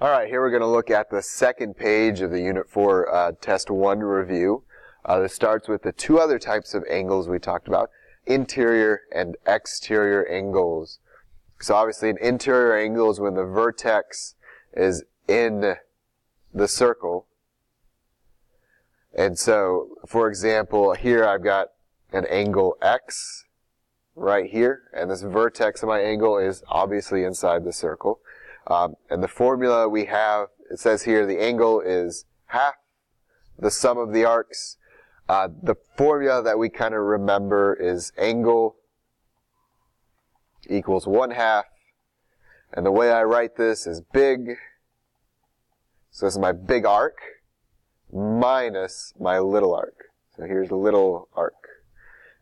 All right, here we're going to look at the second page of the Unit 4 Test 1 review. This starts with the two other types of angles we talked about, interior and exterior angles. So obviously an interior angle is when the vertex is in the circle. And so, for example, here I've got an angle X right here, and this vertex of my angle is obviously inside the circle. And the formula we have, it says here the angle is half the sum of the arcs. The formula that we kind of remember is angle equals 1/2. And the way I write this is big, so this is my big arc, minus my little arc. So here's the little arc.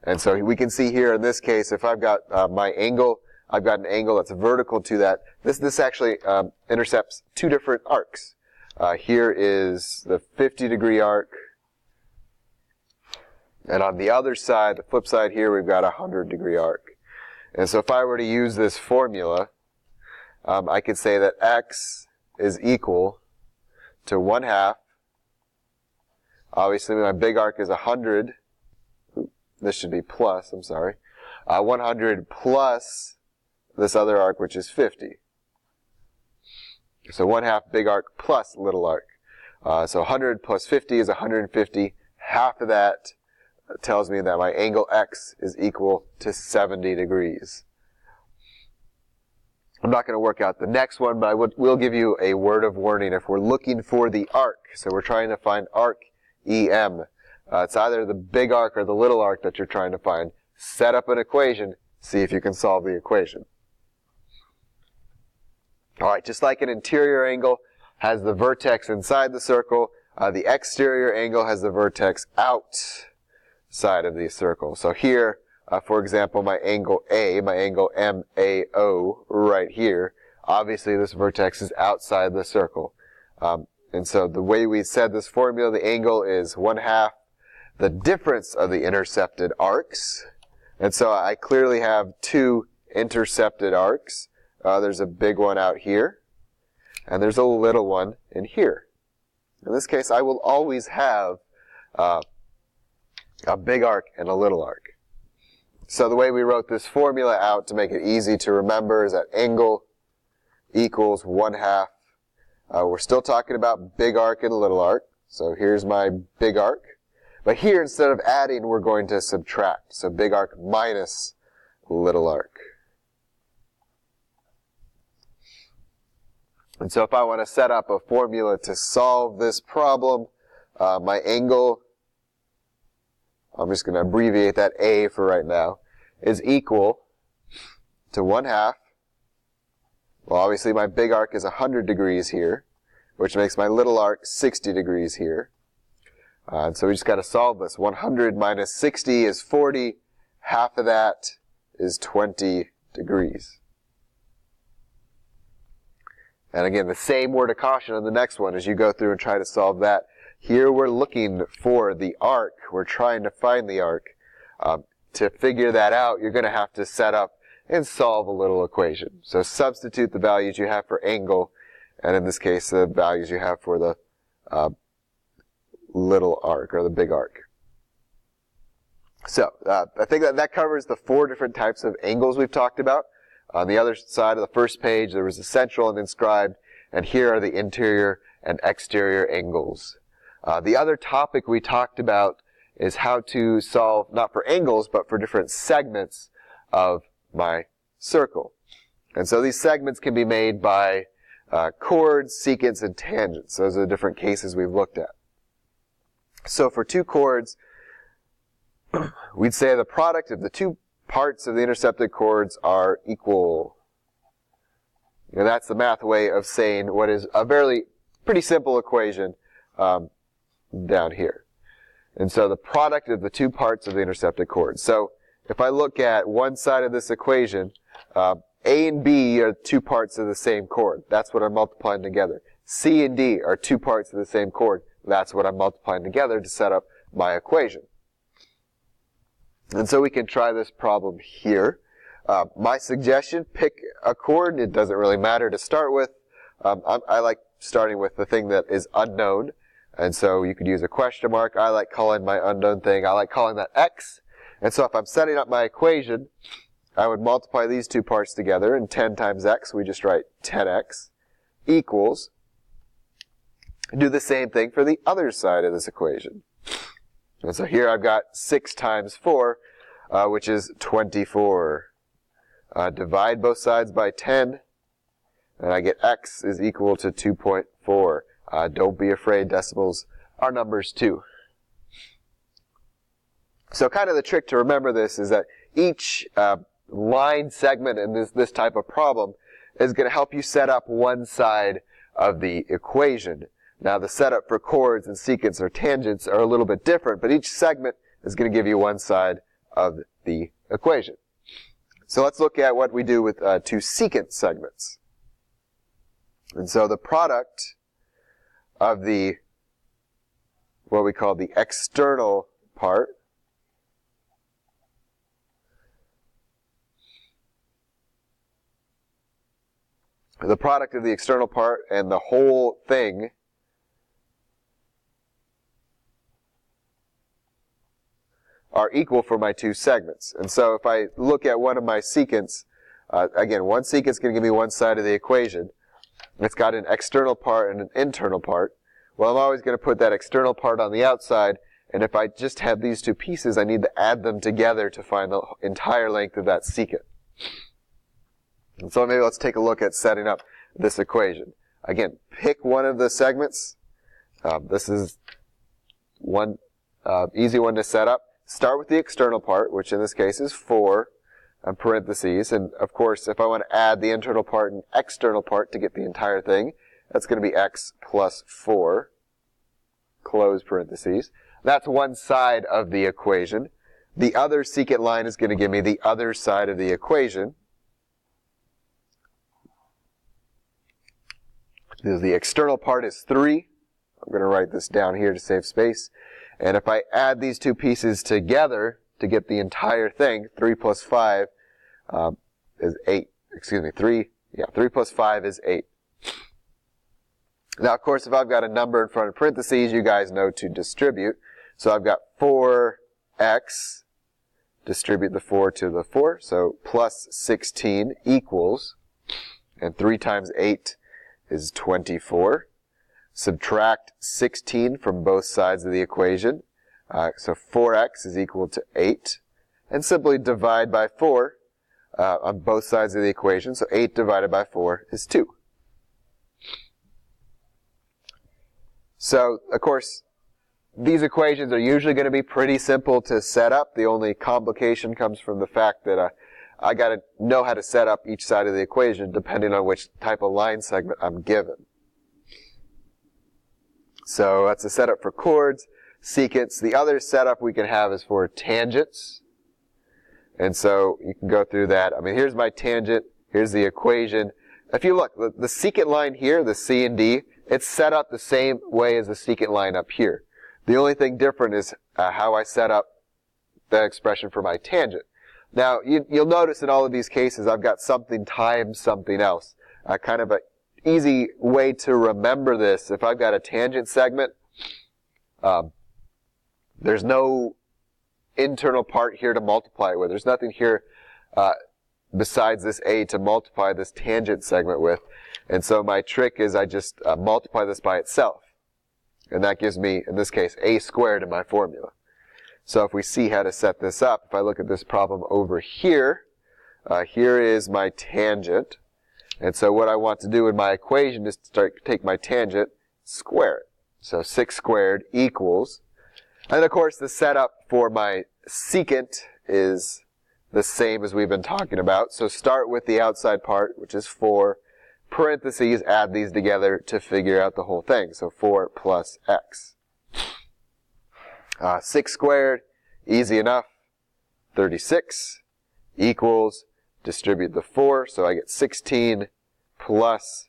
And so we can see here in this case, if I've got my angle, I've got an angle that's vertical to that. This actually intercepts two different arcs. Here is the 50-degree arc. And on the other side, the flip side here, we've got a 100-degree arc. And so if I were to use this formula, I could say that X is equal to 1/2. Obviously, my big arc is 100. This should be plus, I'm sorry. 100 plus this other arc, which is 50. So 1/2 big arc plus little arc. So 100 plus 50 is 150. Half of that tells me that my angle X is equal to 70 degrees. I'm not going to work out the next one, but I will give you a word of warning if we're looking for the arc. So we're trying to find arc EM. It's either the big arc or the little arc that you're trying to find. Set up an equation, see if you can solve the equation. Alright, just like an interior angle has the vertex inside the circle, the exterior angle has the vertex outside of the circle. So here, for example, my angle A, my angle MAO right here, obviously this vertex is outside the circle. And so the way we said this formula, the angle is 1/2 the difference of the intercepted arcs. And so I clearly have two intercepted arcs. There's a big one out here, and there's a little one in here. In this case, I will always have a big arc and a little arc. So the way we wrote this formula out to make it easy to remember is that angle equals 1/2. We're still talking about big arc and little arc. So here's my big arc. But here, instead of adding, we're going to subtract. So big arc minus little arc. And so if I want to set up a formula to solve this problem, my angle, I'm just going to abbreviate that A for right now, is equal to 1/2. Well, obviously my big arc is 100 degrees here, which makes my little arc 60 degrees here. And so we just got to solve this. 100 minus 60 is 40. Half of that is 20 degrees. And again, the same word of caution on the next one as you go through and try to solve that. Here we're looking for the arc. We're trying to find the arc. To figure that out, you're going to have to set up and solve a little equation. So substitute the values you have for angle, and in this case, the values you have for the little arc, or the big arc. So, I think that covers the four different types of angles we've talked about. On the other side of the first page, there was a central and inscribed, and here are the interior and exterior angles. The other topic we talked about is how to solve, not for angles, but for different segments of my circle. And so these segments can be made by chords, secants, and tangents. Those are the different cases we've looked at. So for two chords, we'd say the product of the two parts of the intercepted chords are equal. And that's the math way of saying what is a pretty simple equation down here. And so the product of the two parts of the intercepted chords. So if I look at one side of this equation, A and B are two parts of the same chord. That's what I'm multiplying together. C and D are two parts of the same chord. That's what I'm multiplying together to set up my equation. And so we can try this problem here. My suggestion, pick a chord. It doesn't really matter to start with. I like starting with the thing that is unknown. And so you could use a question mark. I like calling my unknown thing, I like calling that x. And so if I'm setting up my equation, I would multiply these two parts together, and 10 times x, we just write 10x, equals, do the same thing for the other side of this equation. And so here I've got 6 times 4, which is 24. Divide both sides by 10, and I get x is equal to 2.4. Don't be afraid, decimals are numbers too. So kind of the trick to remember this is that each line segment in this type of problem is going to help you set up one side of the equation. Now the setup for chords and secants or tangents are a little bit different, but each segment is going to give you one side of the equation. So let's look at what we do with two secant segments. And so the product of the, what we call the external part, the product of the external part and the whole thing are equal for my two segments. And so if I look at one of my secants, again, one secant is going to give me one side of the equation. It's got an external part and an internal part. Well, I'm always going to put that external part on the outside, and if I just have these two pieces, I need to add them together to find the entire length of that secant. And so maybe let's take a look at setting up this equation. Again, pick one of the segments. This is one easy one to set up. Start with the external part, which in this case is 4, and parentheses. And of course, if I want to add the internal part and external part to get the entire thing, that's going to be x plus 4, close parentheses. That's one side of the equation. The other secant line is going to give me the other side of the equation. The external part is 3. I'm going to write this down here to save space. And if I add these two pieces together to get the entire thing, 3 plus 5 is 8. Excuse me, 3 plus 5 is 8. Now, of course, if I've got a number in front of parentheses, you guys know to distribute. So I've got 4x, distribute the 4 to the 4, so plus 16 equals, and 3 times 8 is 24. Subtract 16 from both sides of the equation. So 4x is equal to 8. And simply divide by 4 on both sides of the equation. So 8 divided by 4 is 2. So, of course, these equations are usually going to be pretty simple to set up. The only complication comes from the fact that I got to know how to set up each side of the equation depending on which type of line segment I'm given. So that's a setup for chords, secants. The other setup we can have is for tangents. And so you can go through that. I mean, here's my tangent. Here's the equation. If you look, the secant line here, the C and D, it's set up the same way as the secant line up here. The only thing different is how I set up the expression for my tangent. Now, you'll notice in all of these cases, I've got something times something else. Kind of an easy way to remember this. If I've got a tangent segment, there's no internal part here to multiply it with. There's nothing here besides this a to multiply this tangent segment with. And so my trick is I just multiply this by itself. And that gives me, in this case, a squared in my formula. So if we see how to set this up, if I look at this problem over here, here is my tangent. And so what I want to do in my equation is to take my tangent, square it. So 6 squared equals, and of course the setup for my secant is the same as we've been talking about. So start with the outside part, which is 4, parentheses, add these together to figure out the whole thing. So 4 plus x. 6 squared, easy enough, 36 equals, distribute the 4, so I get 16 plus,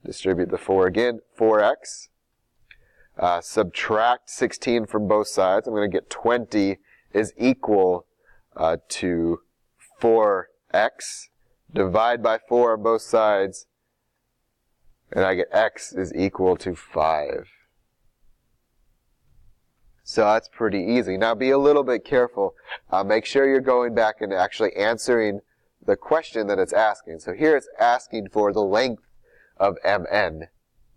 distribute the 4 again, 4x. Subtract 16 from both sides. I'm going to get 20 is equal to 4x. Divide by 4 on both sides. And I get x is equal to 5. So that's pretty easy. Now be a little bit careful. Make sure you're going back and actually answering the question that it's asking. So here it's asking for the length of mn.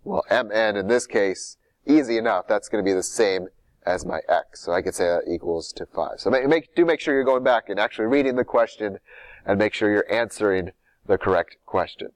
Well, mn in this case, easy enough. That's going to be the same as my x. So I could say that equals to 5. So do make sure you're going back and actually reading the question and make sure you're answering the correct question.